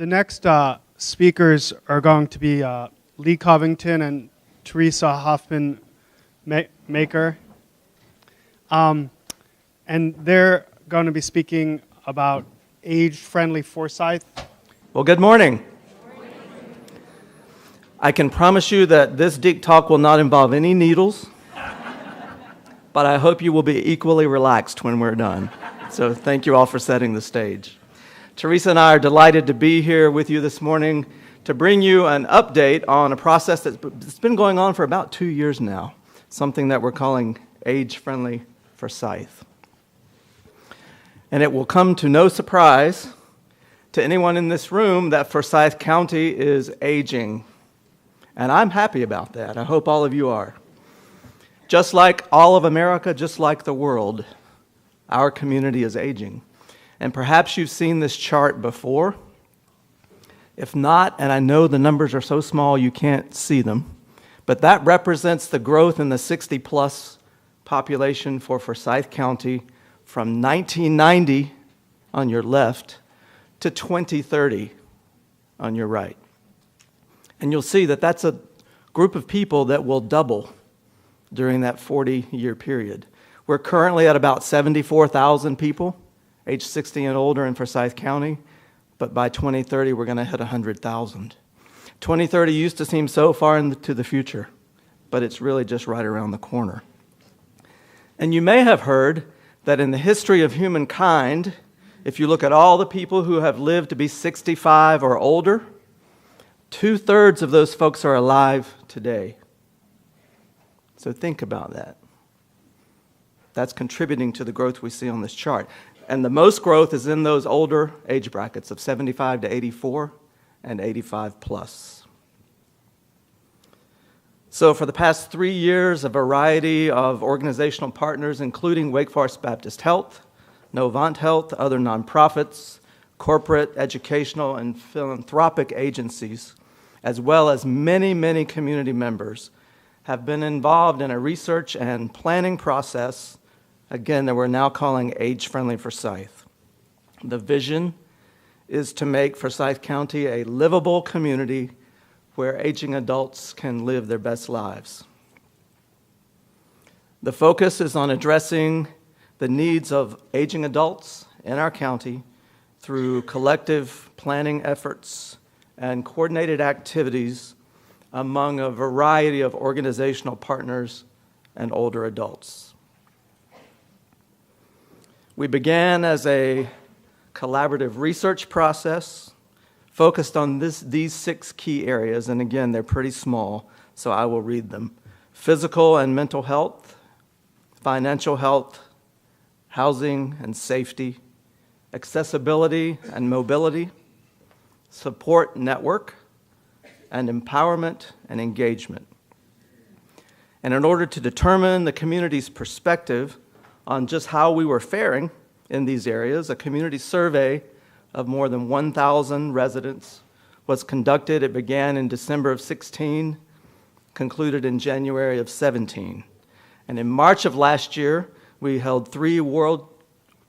The next speakers are going to be Lee Covington and Theresa Hoffman Makar. And they're going to be speaking about age-friendly foresight. Well, good morning. I can promise you that this Deep Talk will not involve any needles, but I hope you will be equally relaxed when we're done. So thank you all for setting the stage. Theresa and I are delighted to be here with you this morning to bring you an update on a process that's been going on for about 2 years now, something that we're calling age-friendly Forsyth. And it will come to no surprise to anyone in this room that Forsyth County is aging. And I'm happy about that. I hope all of you are. Just like all of America, just like the world, our community is aging. And perhaps you've seen this chart before. If not, and I know the numbers are so small you can't see them, but that represents the growth in the 60-plus population for Forsyth County from 1990 on your left to 2030 on your right. And you'll see that that's a group of people that will double during that 40-year period. We're currently at about 74,000 people, age 60 and older in Forsyth County, but by 2030 we're going to hit 100,000. 2030 used to seem so far into the future, but it's really just right around the corner. And you may have heard that in the history of humankind, if you look at all the people who have lived to be 65 or older, 2/3 of those folks are alive today. So think about that. That's contributing to the growth we see on this chart. And the most growth is in those older age brackets of 75 to 84 and 85 plus. So for the past 3 years, a variety of organizational partners, including Wake Forest Baptist Health, Novant Health, other nonprofits, corporate, educational, and philanthropic agencies, as well as many, many community members, have been involved in a research and planning process, again, that we're now calling Age-Friendly Forsyth. The vision is to make Forsyth County a livable community where aging adults can live their best lives. The focus is on addressing the needs of aging adults in our county through collective planning efforts and coordinated activities among a variety of organizational partners and older adults. We began as a collaborative research process focused on these 6 key areas, and again, they're pretty small, so I will read them. Physical and mental health, financial health, housing and safety, accessibility and mobility, support network, and empowerment and engagement. And in order to determine the community's perspective on just how we were faring in these areas, a community survey of more than 1,000 residents was conducted. It began in December of 16, concluded in January of 17. And in March of last year, we held 3 World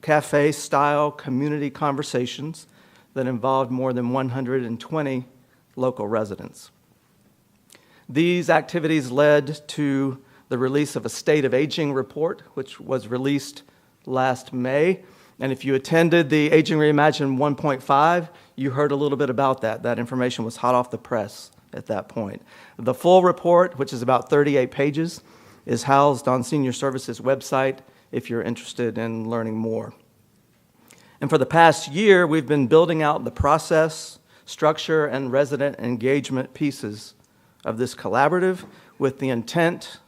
Cafe-style community conversations that involved more than 120 local residents. These activities led to the release of a State of Aging report, which was released last May. And if you attended the Aging Reimagined 1.5, you heard a little bit about that. That information was hot off the press at that point. The full report, which is about 38 pages, is housed on Senior Services' website if you're interested in learning more. And for the past year, we've been building out the process, structure, and resident engagement pieces of this collaborative with the intent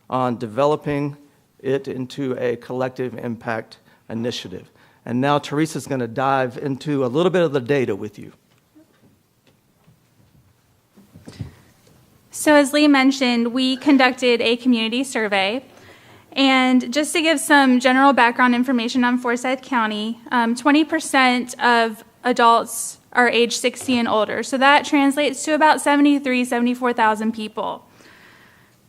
on developing it into a collective impact initiative. And now Theresa's going to dive into a little bit of the data with you. So as Lee mentioned, we conducted a community survey. And just to give some general background information on Forsyth County, 20% of adults are age 60 and older. So that translates to about 74,000 people.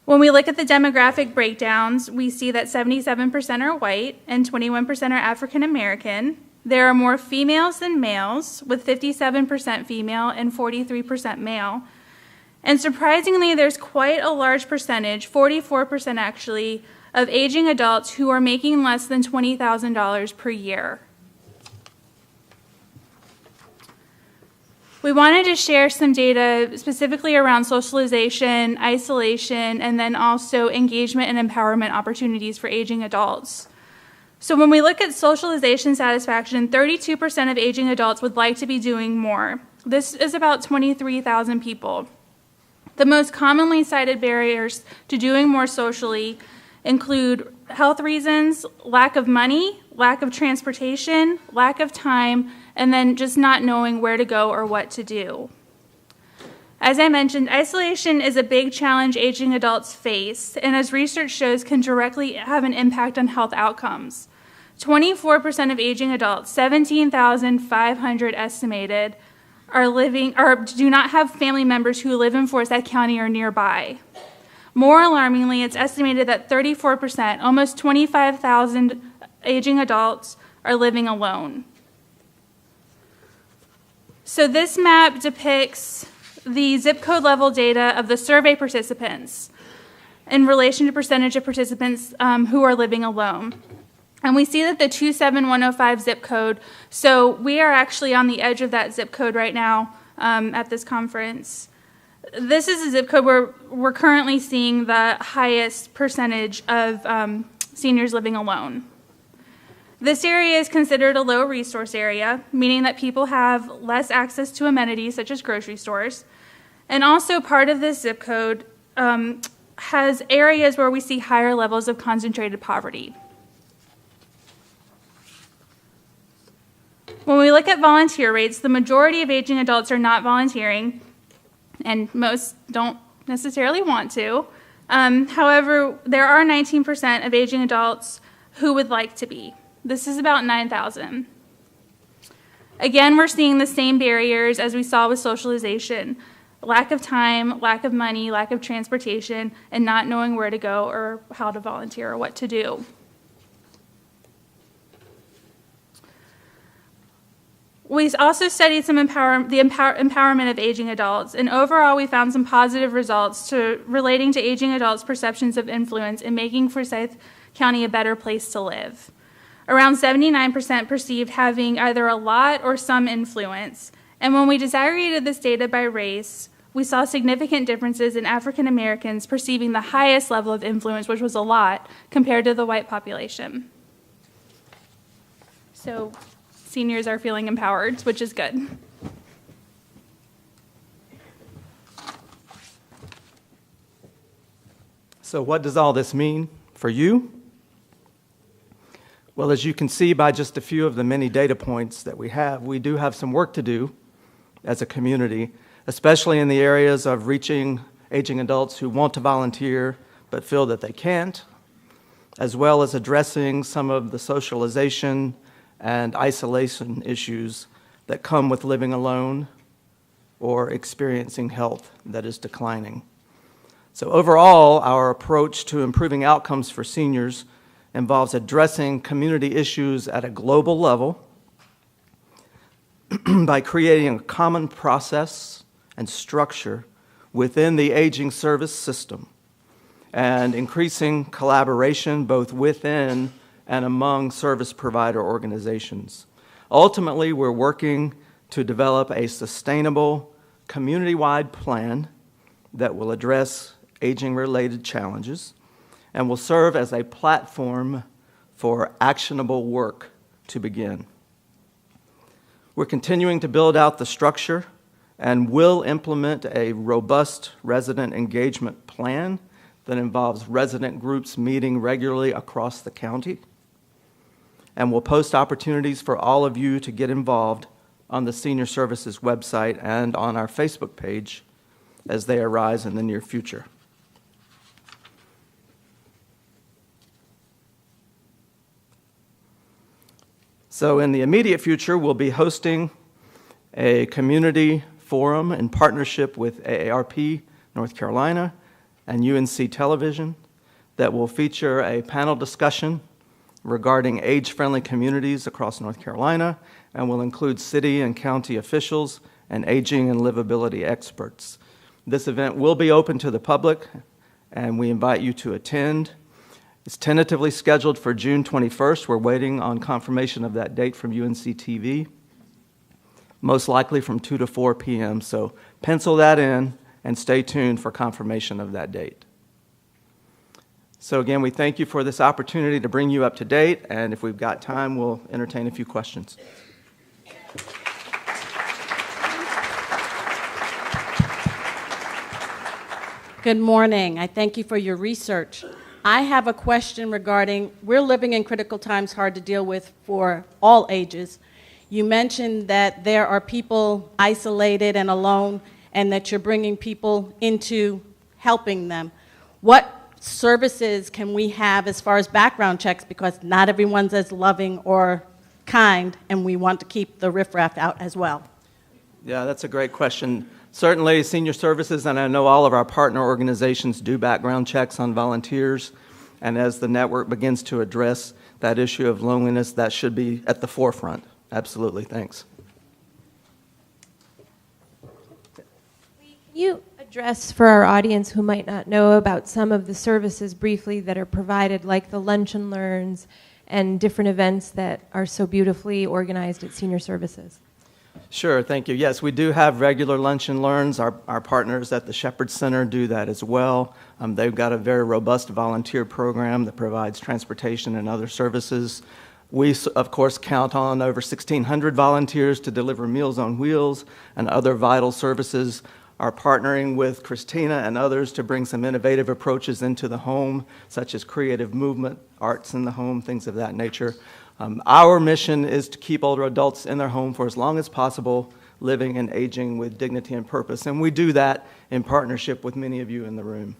When we look at the demographic breakdowns, we see that 77% are white and 21% are African American. There are more females than males, with 57% female and 43% male. And surprisingly, there's quite a large percentage, 44% actually, of aging adults who are making less than $20,000 per year. We wanted to share some data specifically around socialization, isolation, and then also engagement and empowerment opportunities for aging adults. So when we look at socialization satisfaction, 32% of aging adults would like to be doing more. This is about 23,000 people. The most commonly cited barriers to doing more socially include health reasons, lack of money, lack of transportation, lack of time, and then just not knowing where to go or what to do. As I mentioned, isolation is a big challenge aging adults face, and as research shows, can directly have an impact on health outcomes. 24% of aging adults, 17,500 estimated, are living or do not have family members who live in Forsyth County or nearby. More alarmingly, it's estimated that 34%, almost 25,000 aging adults, are living alone. So this map depicts the zip code level data of the survey participants in relation to percentage of participants who are living alone. And we see that the 27105 zip code, so we are actually on the edge of that zip code right now at this conference. This is a zip code where we're currently seeing the highest percentage of seniors living alone. This area is considered a low resource area, meaning that people have less access to amenities such as grocery stores. And also part of this zip code has areas where we see higher levels of concentrated poverty. When we look at volunteer rates, the majority of aging adults are not volunteering, and most don't necessarily want to. However, there are 19% of aging adults who would like to be. This is about 9,000. Again, we're seeing the same barriers as we saw with socialization: lack of time, lack of money, lack of transportation, and not knowing where to go or how to volunteer or what to do. We also studied some empowerment of aging adults, and overall we found some positive results relating to aging adults' perceptions of influence in making Forsyth County a better place to live. Around 79% perceived having either a lot or some influence, and when we disaggregated this data by race, we saw significant differences in African Americans perceiving the highest level of influence, which was a lot, compared to the white population. So seniors are feeling empowered, which is good. So what does all this mean for you? Well, as you can see by just a few of the many data points that we do have some work to do as a community, especially in the areas of reaching aging adults who want to volunteer but feel that they can't, as well as addressing some of the socialization and isolation issues that come with living alone or experiencing health that is declining. So overall, our approach to improving outcomes for seniors involves addressing community issues at a global level by creating a common process and structure within the aging service system and increasing collaboration both within and among service provider organizations. Ultimately, we're working to develop a sustainable, community-wide plan that will address aging-related challenges and will serve as a platform for actionable work to begin. We're continuing to build out the structure and will implement a robust resident engagement plan that involves resident groups meeting regularly across the county. And we'll post opportunities for all of you to get involved on the Senior Services website and on our Facebook page as they arise in the near future. So in the immediate future, we'll be hosting a community forum in partnership with AARP North Carolina and UNC Television that will feature a panel discussion regarding age-friendly communities across North Carolina and will include city and county officials and aging and livability experts. This event will be open to the public, and we invite you to attend. It's tentatively scheduled for June 21st. We're waiting on confirmation of that date from UNC-TV, most likely from 2 to 4 p.m. So pencil that in and stay tuned for confirmation of that date. So again, we thank you for this opportunity to bring you up to date, and if we've got time, we'll entertain a few questions. Good morning. I thank you for your research. I have a question regarding, we're living in critical times hard to deal with for all ages. You mentioned that there are people isolated and alone and that you're bringing people into helping them. What services can we have as far as background checks, because not everyone's as loving or kind, and we want to keep the riffraff out as well? Yeah, that's a great question. Certainly, Senior Services, and I know all of our partner organizations do background checks on volunteers, and as the network begins to address that issue of loneliness, that should be at the forefront. Absolutely, thanks. Can you address for our audience who might not know about some of the services briefly that are provided, like the Lunch and Learns and different events that are so beautifully organized at Senior Services? Sure, thank you. Yes, we do have regular Lunch and Learns. Our partners at the Shepherd Center do that as well. They've got a very robust volunteer program that provides transportation and other services. We, of course, count on over 1,600 volunteers to deliver Meals on Wheels and other vital services. Are partnering with Christina and others to bring some innovative approaches into the home, such as creative movement, arts in the home, things of that nature. Our mission is to keep older adults in their home for as long as possible, living and aging with dignity and purpose, and we do that in partnership with many of you in the room.